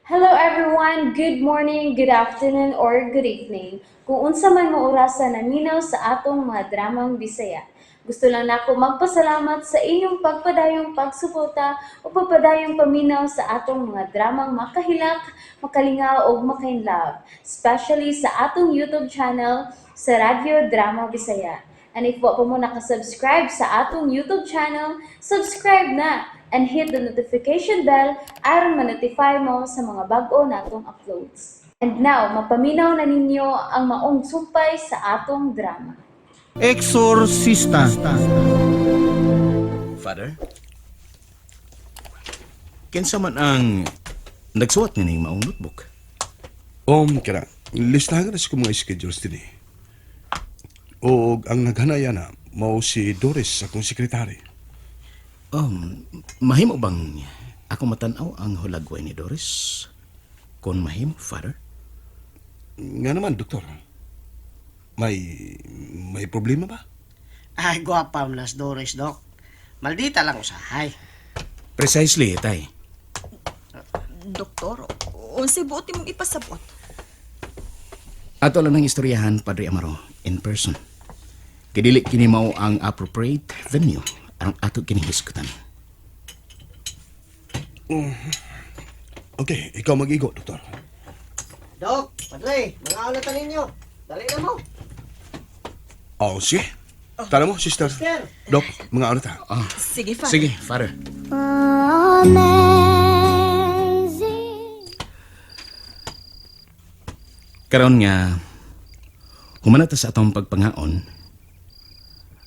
Hello everyone, good morning, good afternoon, or good evening. Kung unsa man mo orasan naminaw sa atong mga dramang Bisaya. Gusto lang nako magpasalamat sa inyong pagpadayong pagsuporta o pagpadayong paminaw sa atong mga dramang makahilak, makalingaw o makainlove, especially sa atong YouTube channel sa Radyo Drama Bisaya. And if wa pa mo nakasubscribe sa atong YouTube channel, subscribe na and hit the notification bell aron ma-notify mo sa mga bag-o natong uploads. And now, mapaminaw na ninyo ang maong sumpay sa atong drama. Exorcista. Father? Kinsa man ang nagsuwat nga ning maong notebook? Kira, listahan na sa mga schedules din eh. O ang naghanaya na, mao si Doris, akong sekretary. Mahimo bang ako matanaw ang hulagway ni Doris? Kung mahimo, Father? Nga naman, doktor. May problema ba? Ay, gwapa mo nas Doris, Dok. Maldita lang usahay. Precisely, tay. Doktor, unsa buti mong ipasabot? Ato lang ng istoryahan, Padre Amaro, in person. Kidili kini mao ang appropriate venue aron ato kini hisgutan. Okay, ikaw mag-igo, doktor. Dok, Padre, mga ulatan ninyo. Dali na mo. Oh, sige. Tala mo, sister. Sister. Dok, mga ano ta? Sige, Father. Sige, Father. Karon nga, humanata sa atong pagpangaon,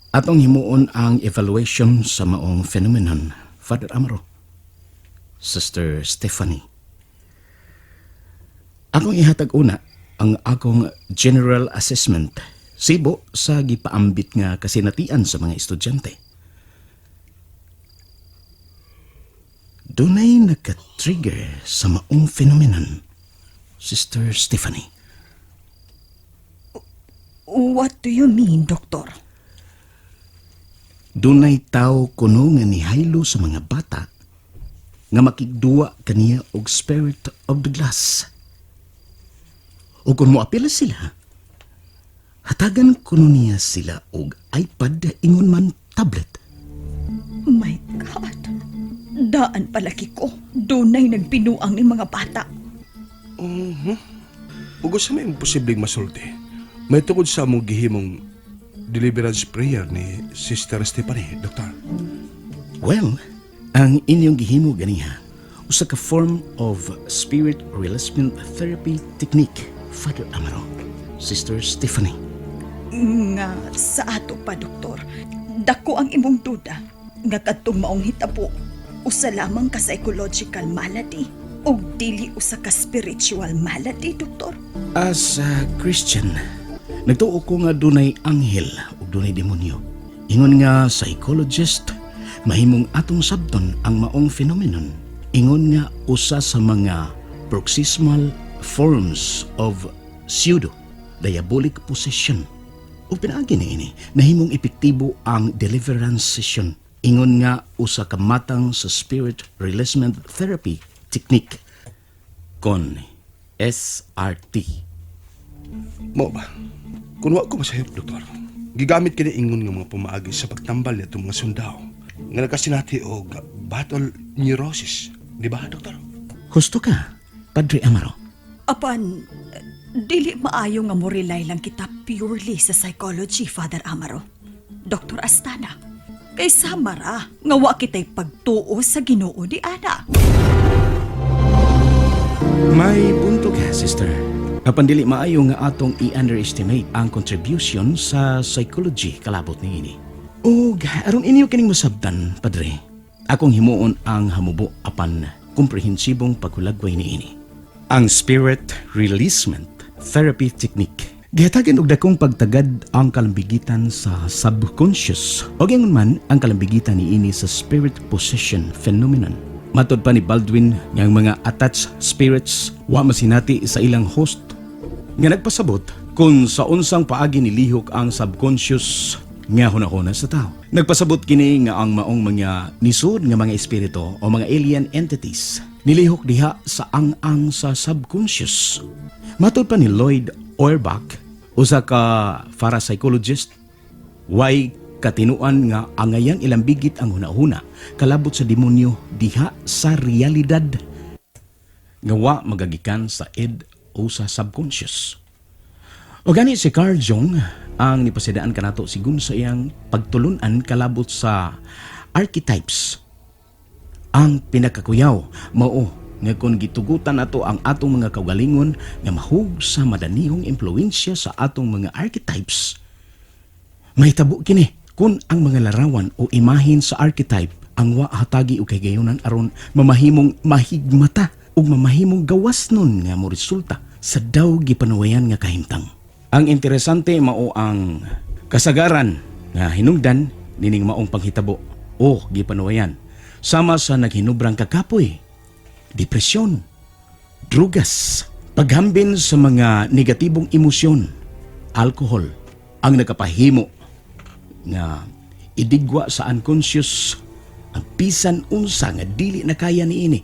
atong himuon ang evaluation sa maong phenomenon, Father Amaro. Sister Stephanie. Akong ihatag una ang akong general assessment sibo sa gipaambit nga kasinatian sa mga estudyante. Dunay nagka-trigger sa maong phenomenon, Sister Stephanie. What do you mean, Doktor? Dunay tao kuno nga nihaylo sa mga bata nga makigduwa kaniya og spirit of the glass. O kung moapila sila, hatagan kuno niya sila og iPad ingon man tablet. My God. Daan palaki ko. Dunay nagbinuang ni mga bata. Ug sa may posibleng masulti, may tungod sa among gihimong deliverance prayer ni Sister Stephanie, doktor. Well, ang inyong gihimo ganiha usa ka form of spirit releasement therapy technique, Father Amaro, Sister Stephanie. Nga sa ato pa, Doktor. Dako ang imong duda nga kadtong maong hitabo usa lamang ka psychological malady o dili usa ka spiritual malady, Doktor. As a Christian, nagtuo ko nga dunay anghel ug dunay demonyo. Ingon nga psychologist, mahimong atong sabton ang maong phenomenon. Ingon nga usa sa mga paroxysmal forms of pseudo diabolic possession. O pinaagi na ini, nahimong epektibo ang deliverance session. Ingon nga usa ka matang sa spirit releasement therapy technique kon SRT. Mo ba? Kung wa ko masahip, doktor, gigamit kini ingon nga mga pumaagi sa pagtambal nitong mga sundao nga nagkasinati og battle neurosis. Di ba, doktor? Husto ka, Padre Amaro. Apan, dili maayo nga mo rely lang kita purely sa psychology, Father Amaro. Dr. Astana, kay samara nga wa kitay pagtuo sa Ginoo di ana. May punto ka, sister. Apan dili maayo nga atong i-underestimate ang contribution sa psychology kalabot ni ini. O aron inyo kining masabtan, Padre, akong himuon ang hamubo apan komprehensibong paghulagway ni ini. Ang spirit releasement therapy technique. Gihatagan og dakong pagtagad ang kalambigitan sa subconscious o gayon man ang kalambigitan ni ini sa spirit possession phenomenon. Matod pa ni Baldwin nga ang mga attached spirits wa masinati sa ilang host nga nagpasabot kung sa unsang paagi nilihok ang subconscious nga hunahuna sa tao. Nagpasabot kini nga ang maong mga nisud nga mga espiritu o mga alien entities nilihok diha sa ang-ang sa subconscious. Matod pa ni Lloyd Auerbach, usa ka parapsychologist, way katinuan nga angayang ilang bigit ang hunahuna kalabot sa demonyo diha sa realidad nga wa magagikan sa id o sa subconscious. O gani si Carl Jung ang nipasidaan kanato sigun sa iyang pagtulunan kalabot sa archetypes. Ang pinakakuyaw mao nga kung gitugutan nato ang atong mga kaugalingon nga mahug sa madanihong impluensya sa atong mga archetypes, mahitabo kini kung ang mga larawan o imahin sa archetype ang wa hatagi o kaygayonan aron mamahimong mahigmata o mamahimong gawas nun nga mo resulta sa daw gipanuwayan nga kahimtang. Ang interesante mao ang kasagaran nga hinungdan nining maong panghitabo o gipanuwayan sama sa naghinubrang kakapoy, depresyon, drugas, paghambin sa mga negatibong emosyon, alcohol, ang nakapahimo nga idigwa sa unconscious ang bisan unsa nga dili na kaya niini.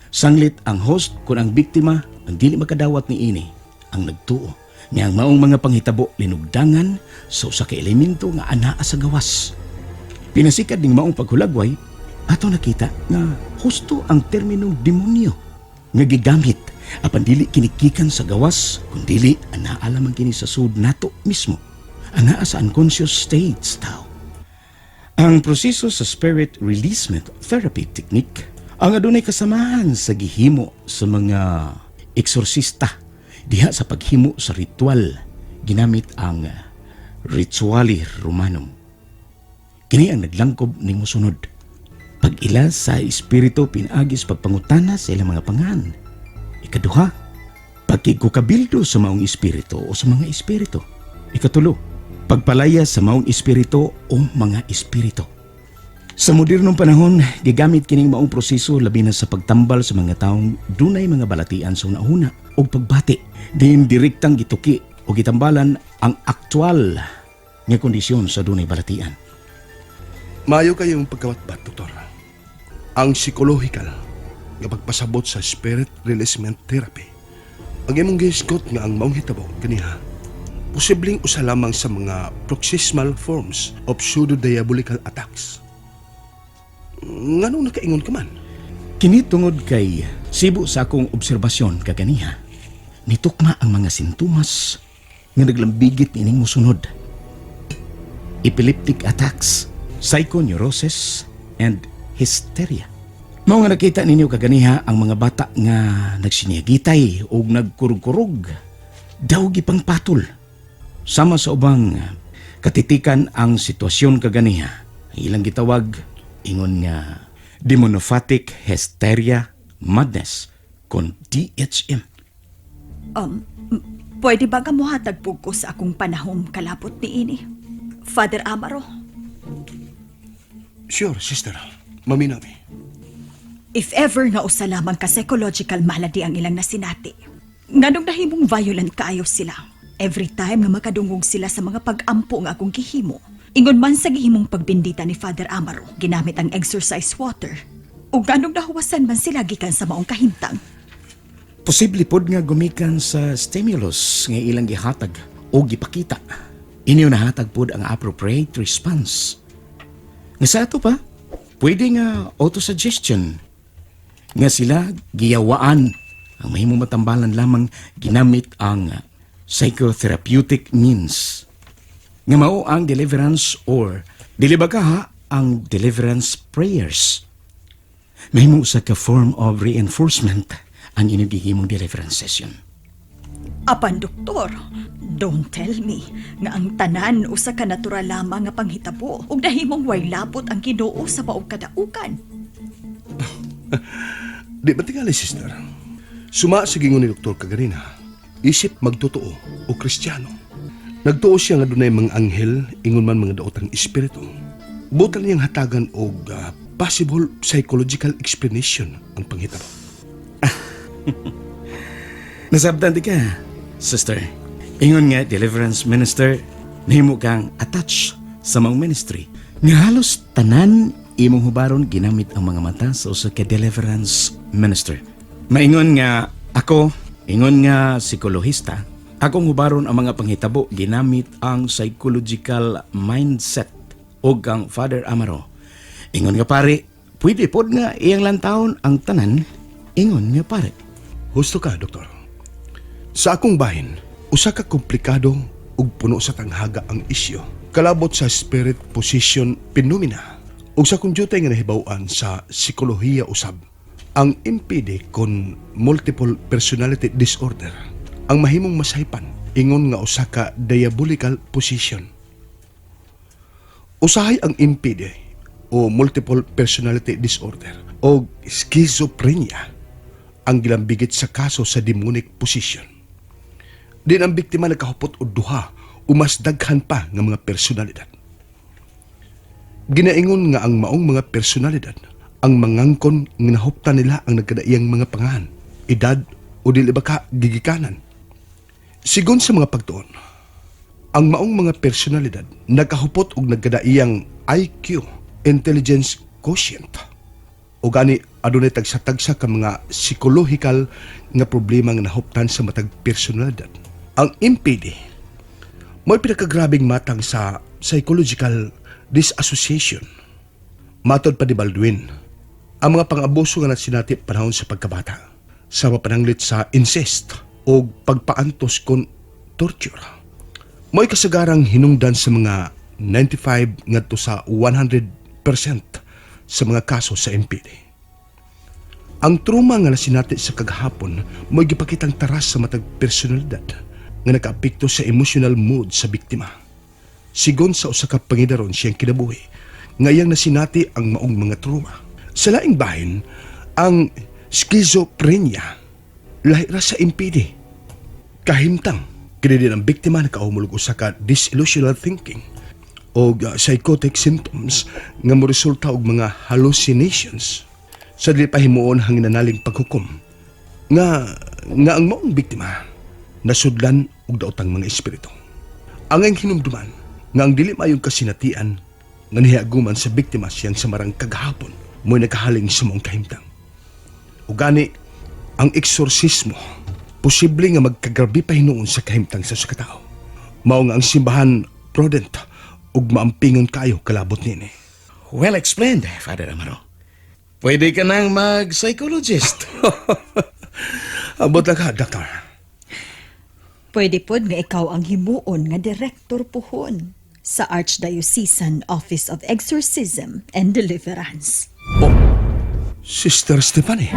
Sanglit ang host kung ang biktima ang dili makadawat niini ang nagtuo niya ang maong mga panghitabo linugdangan sa usa ka elemento nga anaa sa gawas. Pinasikad ning maong paghulagway ato nakita nga husto ang terminong demonyo nga gigamit apan dili kinikikan sa gawas kundi anaa lamang kini sa sud nato mismo, anaa sa unconscious states tao. Ang proseso sa spirit releasement therapy technique ang adunay kasamahan sa gihimo sa mga eksorsista diha sa paghimo sa ritual ginamit ang rituali romanum. Kini ang naglangkob ning mosunod. Pag-ila sa espiritu pinagis pagpangutana sa ilang mga pangan. Ikaduha, pagkikukabildo sa maong espiritu o sa mga espiritu. Ikatulo, pagpalaya sa maong espiritu o mga espiritu. Sa modernong panahon, gigamit kining maong proseso labi na sa pagtambal sa mga taong dunay mga balatian sa una-una o pagbati. Diin direktang gituki o gitambalan ang aktwal nga kondisyon sa dunay balatian. Maayo kayong pagkawatbat, doktor. Ang psychological nga pagpasabot sa spirit releasement therapy. Ang imong gihisgot nga ang maong hitabo kaniha, posibleng usa lamang sa mga paroxysmal forms of pseudo-diabolical attacks. Nganong nakaingon ka man? Kini tungod kay sibo sa akong obserbasyon kaganiha, nitukma ang mga sintomas nga naglambigit ining mosunod. Epileptic attacks, psychoneurosis, and hysteria. Mao nga nakita ninyo kaganiha ang mga bata nga nagsinyagitay o nagkurug-kurug, daw gipang patol. Sama sa ubang katitikan ang sitwasyon kaganiha, ilang gitawag ingon nga demonopathic hysteria madness kon DHM. Pwede ba ka muhatag po ko sa akong panahon kalapot ni ini? Father Amaro, Sure, sister. Maminami. if ever nga usa lamang ka psychological malady ang ilang nasinati, nganong nahimong violent kaayo sila. Every time nga makadungog sila sa mga pag-ampo nga akong gihimo, ingon man sa gihimong pagbindita ni Father Amaro, ginamit ang exercise water, o ganong nahuwasan man sila gikan sa maong kahimtang. Posible pod nga gumikan sa stimulus nga ilang gihatag o gipakita. Inyo nahatag pod ang appropriate response. Nga sa ato pa, pwede nga autosuggestion nga sila giyawaan ang mahimong matambalan lamang ginamit ang psychotherapeutic means. Nga mao ang deliverance or dilibagaha ang deliverance prayers. Mahimo sa ka form of reinforcement ang inyong gihimong deliverance session. Apan doktor, don't tell me nga ang tanan usa ka natural lamang nga panghitabo ug nahimong way lapot ang Ginoo sa maong kadaugan. Di ba tingali, sister? Suma sa gingon ni Dr. Kagarina, isip magtotoo o kristyano. Nagtuo siya nga dunay mga anghel, ingon man mga daotang espiritu. Butal niyang hatagan og possible psychological explanation ang panghitabo. Nasabdan di ka, sister. Ingon nga deliverance minister, nahimo kang attached sa mga ministry. Nga halos tanan imong hubaron ginamit ang mga mata sa usa ka deliverance minister. Maingon nga ako, ingon nga psikolohista, akong hubaron ang mga panghitabo ginamit ang psychological mindset o ang Father Amaro. Ingon nga pare, pwede pod nga iyang lantawon ang tanan, ingon nga pare. Husto ka, Doktor. Sa akong bahin, usa ka komplikado ug puno sa tanghaga ang isyu. Kalabot sa spirit position phenomena ug sa kunyutay nga nahibaw-an sa psikolohiya usab. Ang MPD kon multiple personality disorder ang mahimong masaypan ingon nga usa ka diabolical position. Usahay ang MPD o multiple personality disorder o schizophrenia ang gilambigit sa kaso sa demonic position. Din ang biktima nagkahupot o duha o mas daghan pa nga mga personalidad. Ginaingon nga ang maong mga personalidad ang mangangkon nga nahuptan nila ang nagkadaiyang mga pangahan, edad o dili ba ka gigikanan. Sigon sa mga pagtuon, ang maong mga personalidad nagkahupot og nagkadaiyang IQ, intelligence quotient, o gani adunay tagsa-tagsa ka mga psychological nga problema nga nahuptan sa matag personalidad. Ang MPD mo'y pinakagrabing matang sa psychological disassociation. Matod pa ni Baldwin, ang mga pang-abuso nga nasinati panahon sa pagkabata, sa mapananglit sa incest o pagpaantos kon torture, mo'y kasagarang hinungdan sa mga 95 ngadto sa 100% sa mga kaso sa MPD. Ang trauma nga nasinati sa kagahapon mo'y gipakitang taras sa matag personalidad nga nakaapekto sa emotional mood sa biktima. Sigon sa usa ka pangidaron siyang kinabuhi, ngayang nasinati ang maong mga trauma. Sa laing bahin, ang schizophrenia lahi ra sa MPD. Kahimtang, kini din ang biktima nakaumulog usa ka disillusional thinking o psychotic symptoms nga moresulta og mga hallucinations sa dili pa himuon hanginanaling paghukom nga ang maong biktima nasudlan og daotang mga espiritu. Ang hinumduman nga ang dili mayong kasinatian nga nihaguman sa biktima siyang samarang kagahapon mo'y nakahaling sa mong kahimtang. O gani, ang eksorsismo posible nga magkagrabi pa hinuon sa kahimtang sa katao. Mao nga ang simbahan prudent ug maampingon kayo kalabot nini. Well explained, Father Amaro. Pwede ka nang mag-psychologist. Abot lang ka, Doktor. Pwede pod nga ikaw ang himuon nga direktor puhon sa Archdiocesan Office of Exorcism and Deliverance. Sister Stephanie.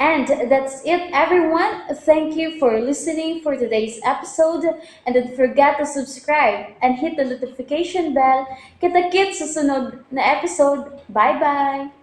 And that's it, everyone. Thank you for listening for today's episode. And don't forget to subscribe and hit the notification bell. Kita-kits sa sunod na episode. Bye-bye!